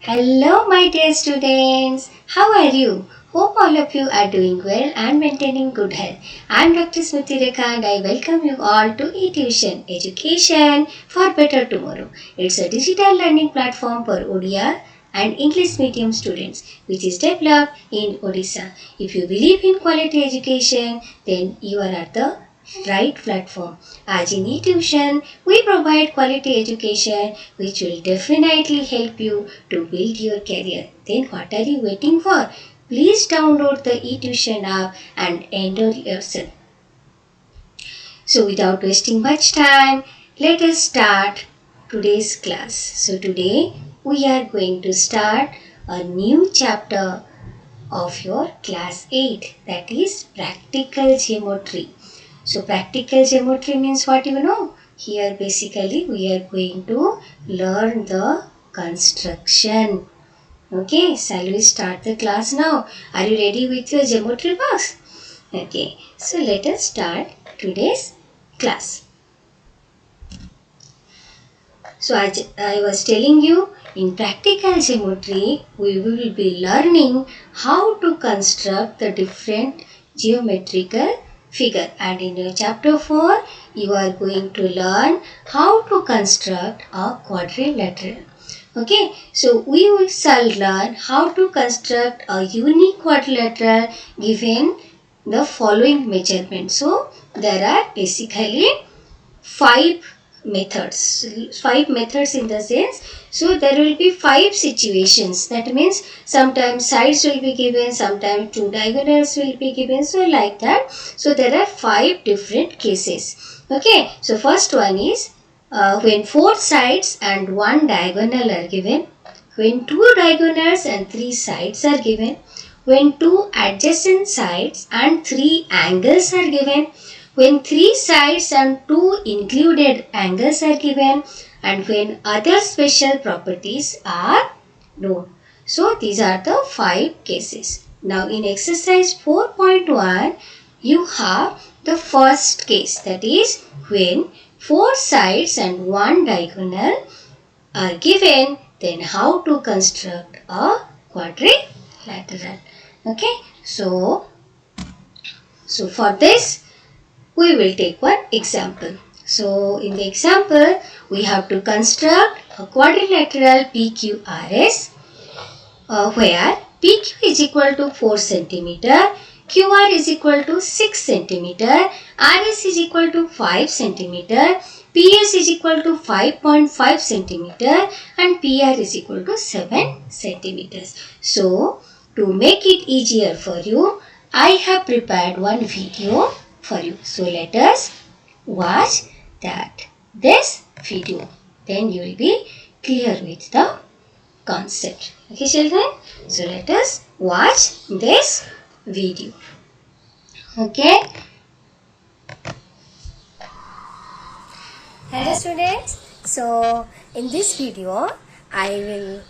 Hello, my dear students. How are you? Hope all of you are doing well and maintaining good health. I am Dr. Smriti Rekha and I welcome you all to eTuition, Education for Better Tomorrow. It's a digital learning platform for Odia and English medium students which is developed in Odisha. If you believe in quality education, then you are at the right platform. As in eTuition, we provide quality education which will definitely help you to build your career. Then what are you waiting for? Please download the eTuition app and enroll yourself. So without wasting much time, let us start today's class. So today we are going to start a new chapter of your class 8, that is practical geometry. So practical geometry means what you know? Here basically we are going to learn the construction. Okay, shall we start the class now? Are you ready with your geometry box? Okay, so let us start today's class. So as I was telling you, in practical geometry, we will be learning how to construct the different geometrical figure, and in your chapter 4 you are going to learn how to construct a quadrilateral. Okay, so we shall learn how to construct a unique quadrilateral given the following measurements. So there are basically five methods in the sense, so there will be 5 situations. That means sometimes sides will be given, sometimes 2 diagonals will be given, so like that. So there are 5 different cases. Okay, so first one is when 4 sides and 1 diagonal are given, when 2 diagonals and 3 sides are given, when 2 adjacent sides and 3 angles are given, when 3 sides and 2 included angles are given, and when other special properties are known. So these are the 5 cases. Now in exercise 4.1, you have the first case, that is when 4 sides and 1 diagonal are given, then how to construct a quadrilateral. Okay, so for this we will take one example. So in the example, we have to construct a quadrilateral PQRS where PQ is equal to 4 cm, QR is equal to 6 cm, RS is equal to 5 cm, PS is equal to 5.5 cm and PR is equal to 7 cm. So to make it easier for you, I have prepared one video for you. So let us watch this video. Then you will be clear with the concept. Okay children? So let us watch this video. Okay? Hello students. So in this video I will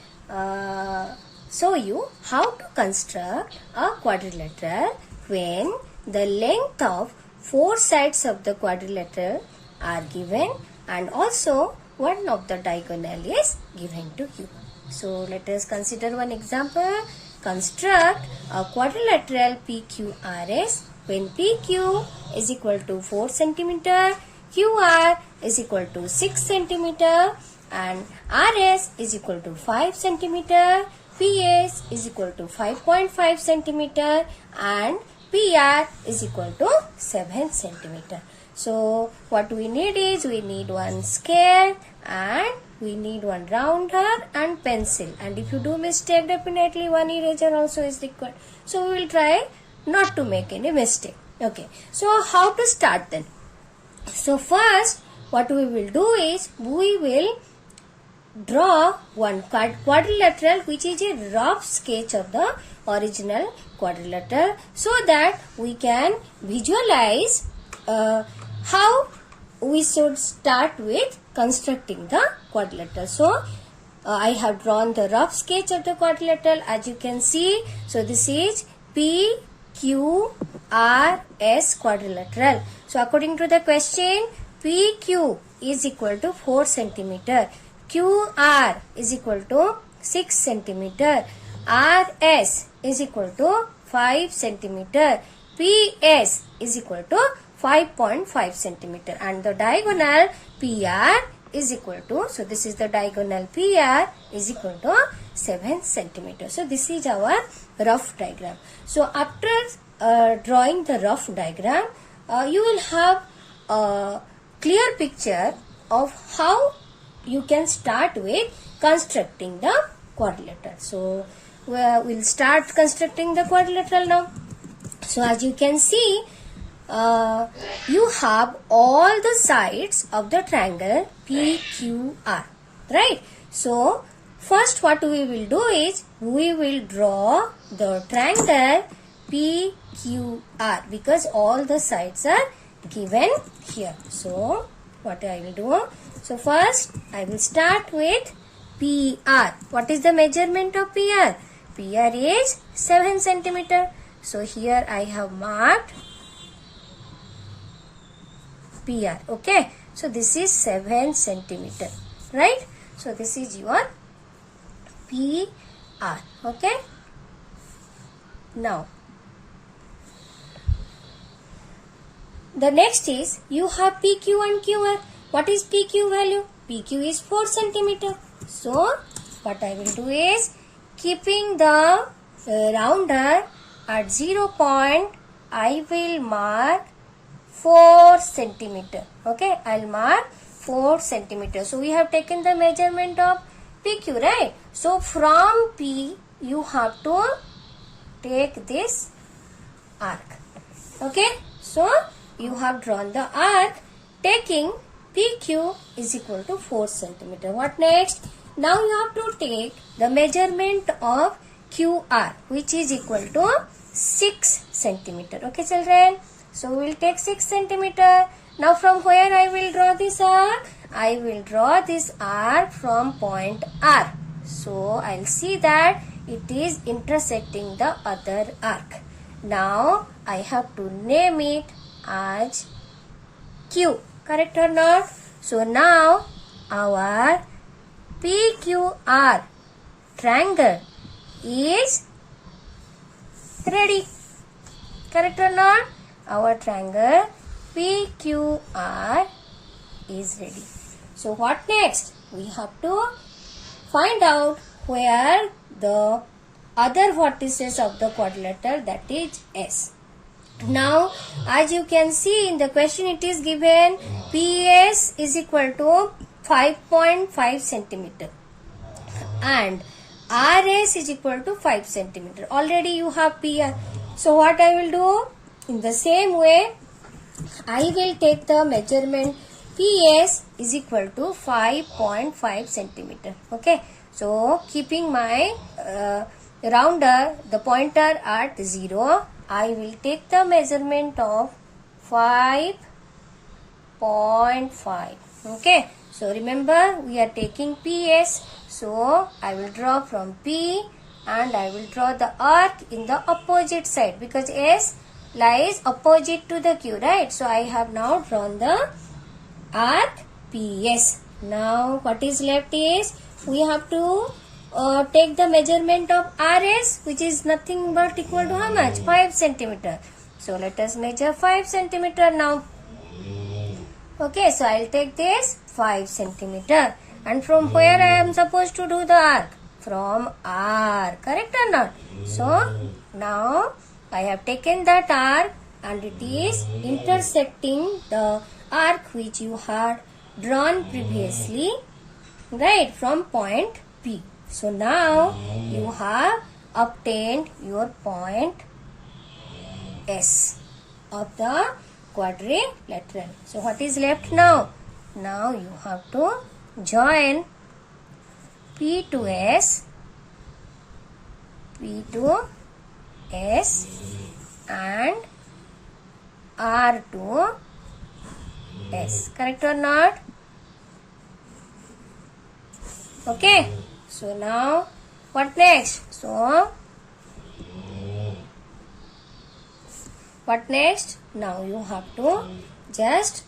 show you how to construct a quadrilateral when the length of 4 sides of the quadrilateral are given and also one of the diagonal is given to you. So let us consider one example. Construct a quadrilateral PQRS when PQ is equal to 4 cm, QR is equal to 6 cm and RS is equal to 5 cm, PS is equal to 5.5 cm and PR is equal to 7 cm. So what we need is, we need one scale and we need one rounder and pencil, and if you do mistake, definitely one eraser also is required. So we will try not to make any mistake. Okay, so how to start then? So first what we will do is, we will draw one quadrilateral which is a rough sketch of the original quadrilateral, so that we can visualize how we should start with constructing the quadrilateral. So I have drawn the rough sketch of the quadrilateral, as you can see. So this is PQRS quadrilateral. So according to the question, PQ is equal to 4 cm, QR is equal to 6 centimeter. RS is equal to 5 centimeter. PS is equal to 5.5 centimeter. And the diagonal PR is equal to, so this is the diagonal PR is equal to 7 centimeter. So this is our rough diagram. So after drawing the rough diagram, you will have a clear picture of how you can start with constructing the quadrilateral. So we'll start constructing the quadrilateral now. So as you can see, you have all the sides of the triangle PQR, right? So first what we will do is we will draw the triangle PQR because all the sides are given here. So what I will do? So first I will start with PR. What is the measurement of PR? PR is 7 centimeter. So here I have marked PR. Okay. So this is 7 centimeter. Right. So this is your PR. Okay. Now the next is you have PQ and QR. What is PQ value? PQ is 4 centimeter. So what I will do is keeping the rounder at 0 point, I will mark 4 centimeter. Okay, I'll mark 4 centimeter. So we have taken the measurement of PQ, right? So from P you have to take this arc. Okay, so you have drawn the arc taking PQ is equal to 4 centimeter. What next? Now you have to take the measurement of QR, which is equal to 6 centimeter. Okay, children. So we will take 6 centimeter. Now from where I will draw this arc? I will draw this arc from point R. So I'll see that it is intersecting the other arc. Now I have to name it as Q. Correct or not? So now our PQR triangle is ready. Correct or not? Our triangle PQR is ready. So what next? We have to find out where the other vertices of the quadrilateral, that is S. Now as you can see in the question, it is given PS is equal to 5.5 centimeter and RS is equal to 5 centimeter. Already you have PR. So what I will do? In the same way, I will take the measurement PS is equal to 5.5 centimeter. Okay. So keeping my rounder, the pointer at 0, I will take the measurement of 5.5. Okay. So remember we are taking PS. So I will draw from P and I will draw the arc in the opposite side because S lies opposite to the Q, right? So I have now drawn the arc PS. Now what is left is we have to take the measurement of RS, which is nothing but equal to how much? 5 centimeter. So let us measure 5 centimeter now. Okay, so I'll take this 5 centimeter. And from where I am supposed to do the arc? From R. Correct or not? So now I have taken that arc and it is intersecting the arc which you had drawn previously, right, from point P. So now you have obtained your point S of the quadrilateral. So what is left now? Now you have to join P to S, P to S and R to S. Correct or not? Okay. So now what next? So what next? Now you have to just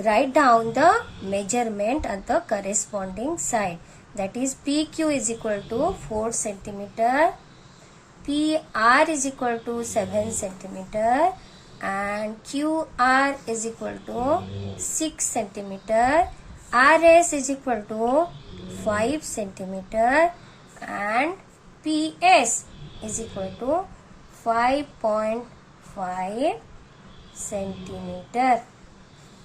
write down the measurement at the corresponding side. that is PQ is equal to 4 centimeter, PR is equal to 7 centimeter, and QR is equal to 6 centimeter, RS is equal to 5 centimeter, and PS is equal to 5.5 centimeter.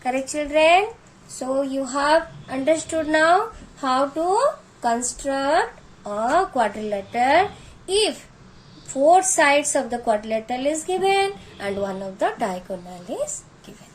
Correct, children? So you have understood now how to construct a quadrilateral if 4 sides of the quadrilateral is given and one of the diagonal is given.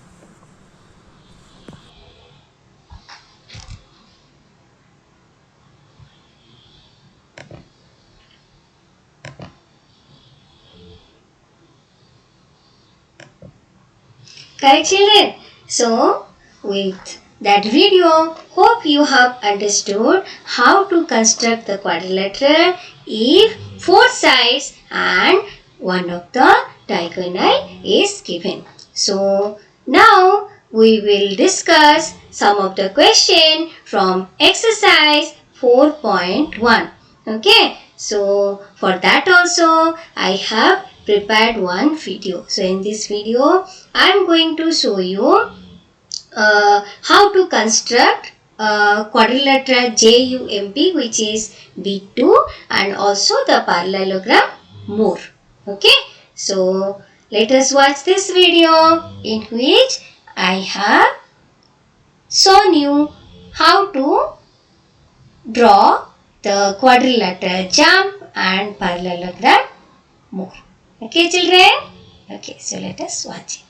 Correct, children? So, with that video, hope you have understood how to construct the quadrilateral if 4 sides and one of the diagonal is given. So, now we will discuss some of the question from exercise 4.1. Okay, so for that also I have prepared one video. So in this video I am going to show you how to construct quadrilateral JUMP, which is B2, and also the parallelogram more. Okay, so let us watch this video in which I have shown you how to draw the quadrilateral jump and parallelogram more. Okay, children? Okay, so let us watch it.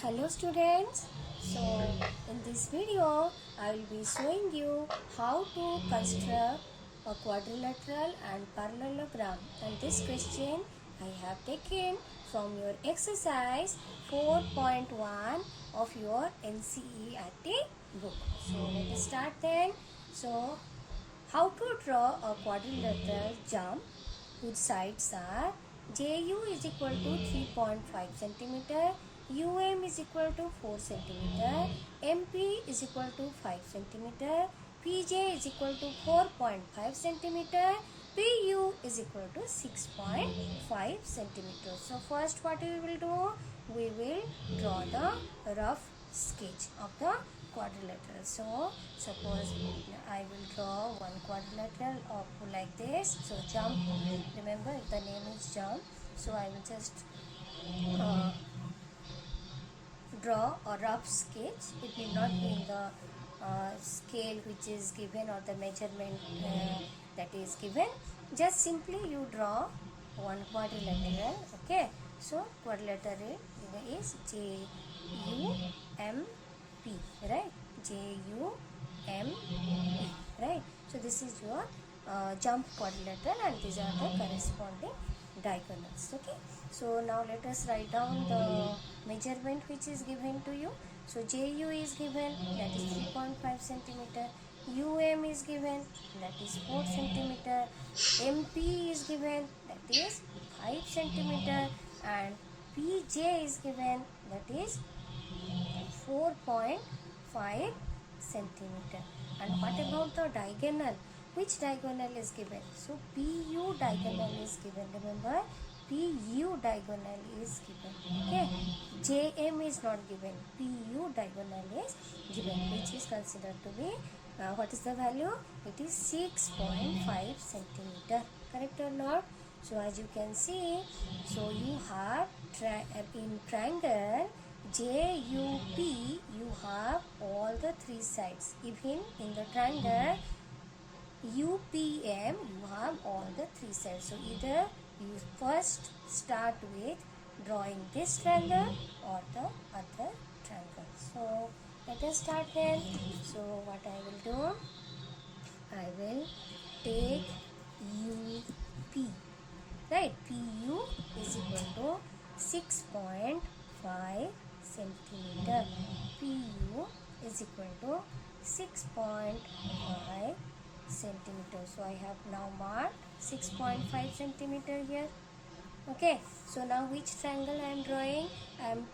Hello students. So in this video I will be showing you how to construct a quadrilateral and parallelogram, and this question I have taken from your exercise 4.1 of your NCERT book. So let us start then. So how to draw a quadrilateral jump whose sides are JU is equal to 3.5 centimeter, UM is equal to 4 centimeter, MP is equal to 5 centimeter, PJ is equal to 4.5 centimeter, PU is equal to 6.5 centimeter. So first what we will do, we will draw the rough sketch of the quadrilateral. So suppose I will draw one quadrilateral of like this. So jump, remember the name is jump. So I will just draw a rough sketch. It will not be in the scale which is given or the measurement that is given. Just simply you draw one quadrilateral. Okay, so quadrilateral is JUMP, right? JUMP, right? So this is your jump quadrilateral and these are the corresponding diagonals. Okay, so now let us write down the measurement which is given to you. So JU is given, that is 3.5 centimeter, UM is given, that is 4 centimeter, MP is given, that is 5 centimeter, and PJ is given, that is 4.5 centimeter. And what about the diagonal? Which diagonal is given? So PU diagonal is given. Remember, PU diagonal is given. Okay, JM is not given. PU diagonal is given, which is considered to be what is the value? It is 6.5 centimeter. Correct or not? So as you can see, so you have in triangle JUP, you have all the 3 sides. Even in the triangle UPM, you have all the 3 sides. So either you first start with drawing this triangle or the other triangle. So let us start then. So what I will do, I will take UP, right? PU is equal to 6.5 centimeter. PU is equal to 6.5 centimeter. So I have now marked 6.5 centimeter here. Okay, so now which triangle I am drawing? I am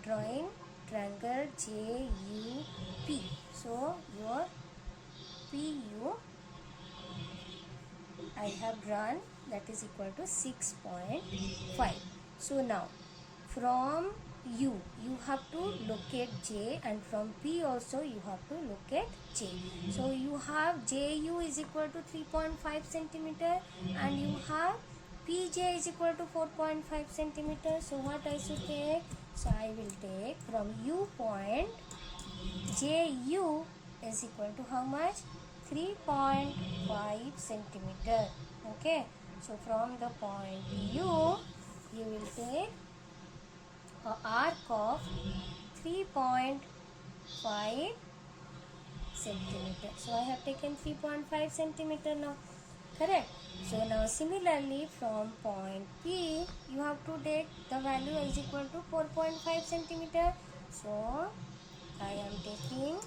drawing triangle JUP. So your PU I have drawn, that is equal to 6.5. So now from you have to locate J, and from P also you have to locate J. So you have JU is equal to 3.5 centimeter and you have PJ is equal to 4.5 centimeter. So what I should take? So I will take from U point, JU is equal to how much? 3.5 centimeter. Okay, so from the point U, you will take a arc of 3.5 centimeter. So I have taken 3.5 centimeter now. Correct. So now similarly from point P, you have to take the value is equal to 4.5 centimeter. So I am taking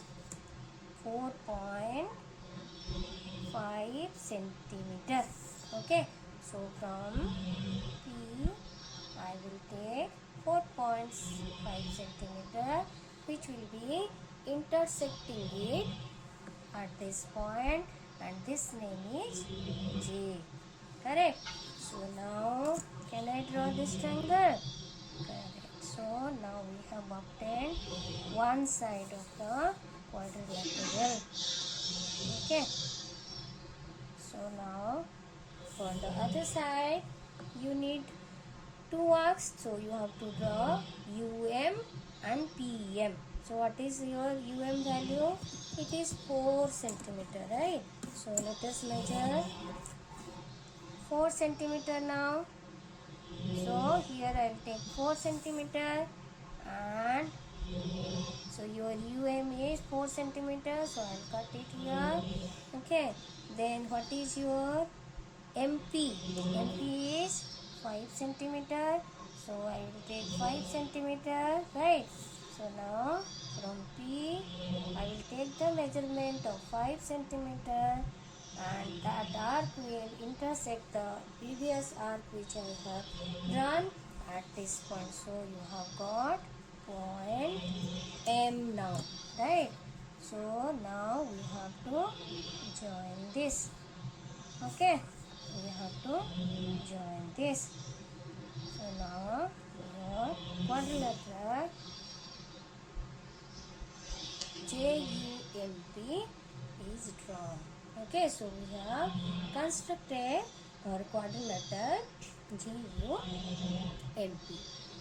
4.5 centimeter. Okay, so from P I will take 4.5 centimeter, which will be intersecting it at this point, and this name is J. Correct. So now can I draw this triangle? Correct. So now we have obtained one side of the quadrilateral. Okay. So now for the other side you need two arcs. So you have to draw UM and PM. So what is your UM value? It is 4 centimeter, right? So let us measure 4 centimeter now. So here I will take 4 centimeter, and so your UM is 4 centimeter. So I will cut it here. Okay. Then what is your MP? MP is 5 centimeter. So I will take 5 centimeter, right? So now from P I will take the measurement of 5 centimeter, and that arc will intersect the previous arc which I have drawn at this point. So you have got point M now, right? So now we have to join this. Okay, we have to join this. So now your quadrilateral JUMP is drawn. Okay, so we have constructed our quadrilateral JUMP.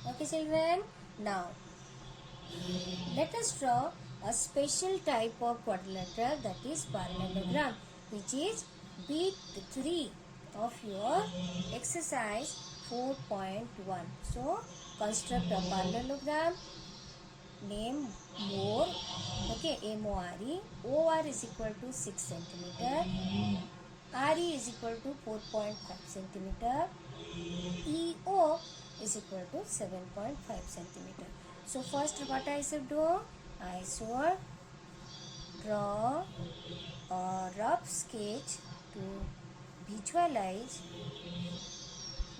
Okay, children. Now let us draw a special type of quadrilateral, that is parallelogram, which is bit 3 of your exercise 4.1. So construct a parallelogram, name MORE. Okay, MORE. OR is equal to 6 centimeter. RE is equal to 4.5 centimeter. EO is equal to 7.5 centimeter. So first what I should do? I should draw a rough sketch to visualize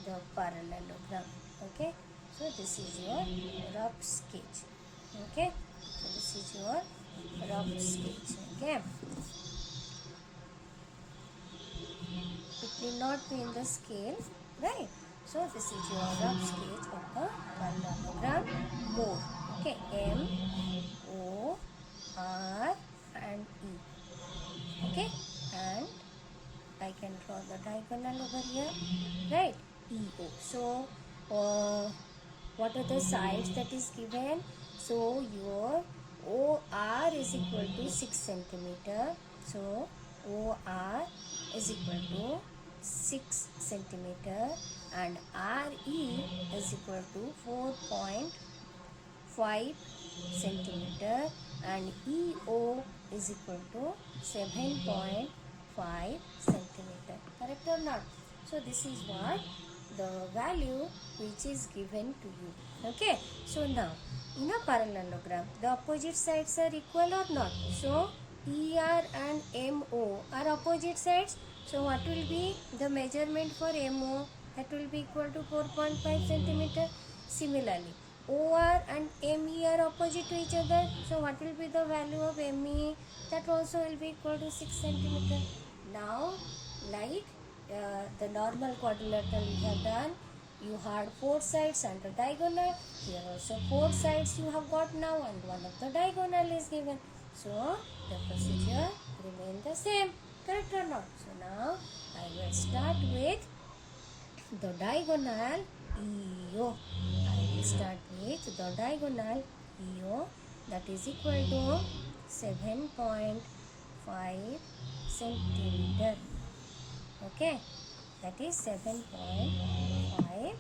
the parallelogram. Okay, so this is your rough sketch. Okay, so this is your rough sketch. Okay, it will not be in the scale, right? So this is your rough sketch of the parallelogram MORE. Okay, M O R and E. Okay, and I can draw the diagonal over here, right? EO. So what are the sides that is given? So your OR is equal to 6 centimeter. So OR is equal to 6 centimeter, and RE is equal to 4.5 centimeter, and EO is equal to 7.5 centimeter. Correct or not? So this is what the value which is given to you. Okay, so now in a parallelogram the opposite sides are equal or not? So ER and MO are opposite sides. So what will be the measurement for MO? that will be equal to 4.5 centimeter. Similarly, OR and ME are opposite to each other. So what will be the value of ME? That also will be equal to 6 centimeter. Now, like the normal quadrilateral we have done, you had 4 sides and a diagonal. Here also 4 sides you have got now, and one of the diagonal is given. So the procedure remain the same. Correct or not? So now I will start with the diagonal EO. I will start with the diagonal EO, that is equal to 7.5 centimeter. Okay, that is 7.5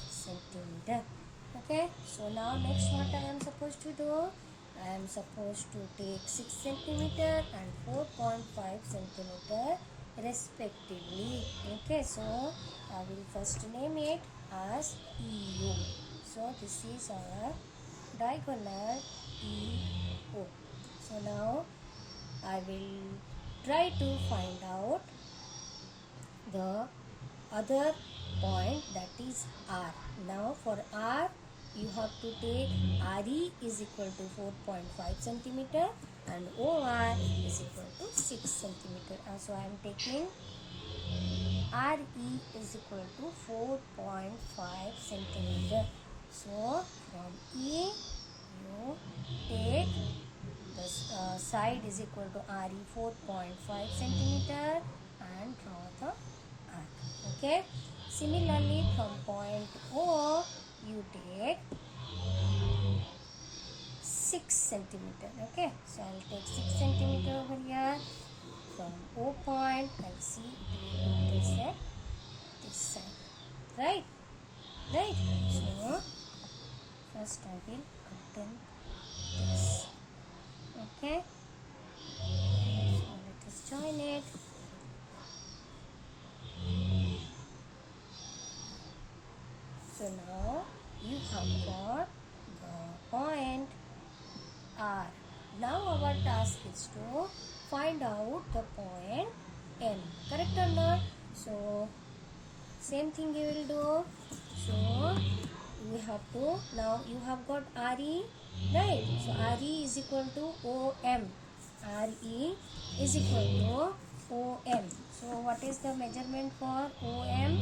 centimeter. Okay, so now next what I am supposed to do? I am supposed to take 6 centimeter and 4.5 centimeter respectively. Okay, so I will first name it as EU. So this is our diagonal EO. So now I will try to find out the other point, that is R. Now for R, you have to take RE is equal to 4.5 centimeter and OR is equal to 6 centimeter. So I am taking RE is equal to 4.5 centimeter. So from E, you take the side is equal to RE 4.5 centimeter and draw the arc. Okay. Similarly, from point O, you take 6 centimeter. Okay. So I will take 6 centimeter over here. From O point, I will see it will intersect this side. Right? Right? So first I will obtain this. Okay. So let us join it. So now you have got the point R. Now our task is to find out the point M. Correct or not? So same thing you will do. So we have to, now you have got RE, right? So RE is equal to OM. RE is equal to OM. So what is the measurement for OM?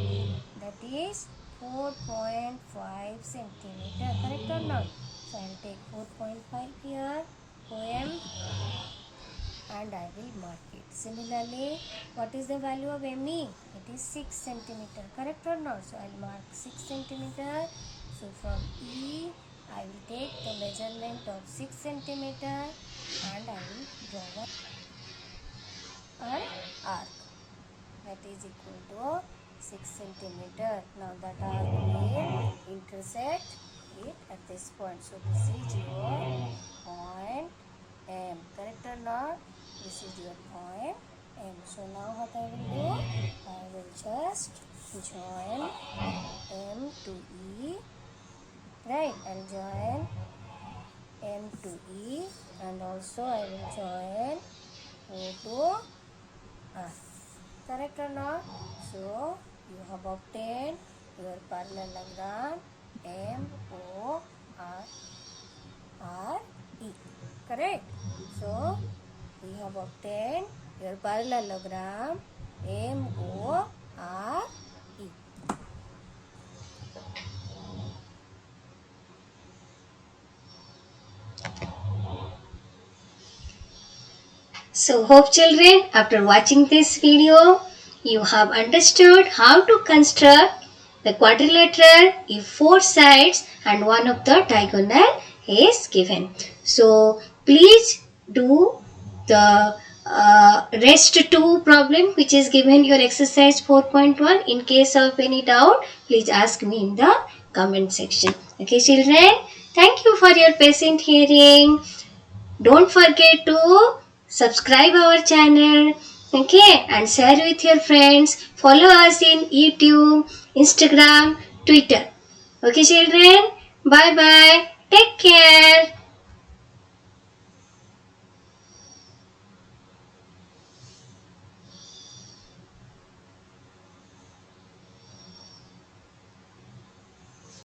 That is 4.5 centimeter. Correct or not? So I will take 4.5 here, OM, and I will mark it. Similarly, what is the value of ME? It is 6 centimeter. Correct or not? So I will mark 6 centimeter. So from E, I will take the measurement of 6 centimeter and I will draw an arc. That is equal to 6 centimeter. Now that arc will intersect it at this point. So this is your point M. Correct or not? This is your point M. So now what I will do? I will just join M to E. Right, and join M to E, and also I will join O to R. Correct or not? So you have obtained your parallelogram M O R E. Correct? So we have obtained your parallelogram M O R E. So hope children, after watching this video, you have understood how to construct the quadrilateral if 4 sides and one of the diagonal is given. So please do the rest 2 problem which is given your exercise 4.1. In case of any doubt, please ask me in the comment section. Okay children, thank you for your patient hearing. Don't forget to subscribe our channel, okay, and share with your friends. Follow us in YouTube, Instagram, Twitter. Okay children, bye bye. Take care.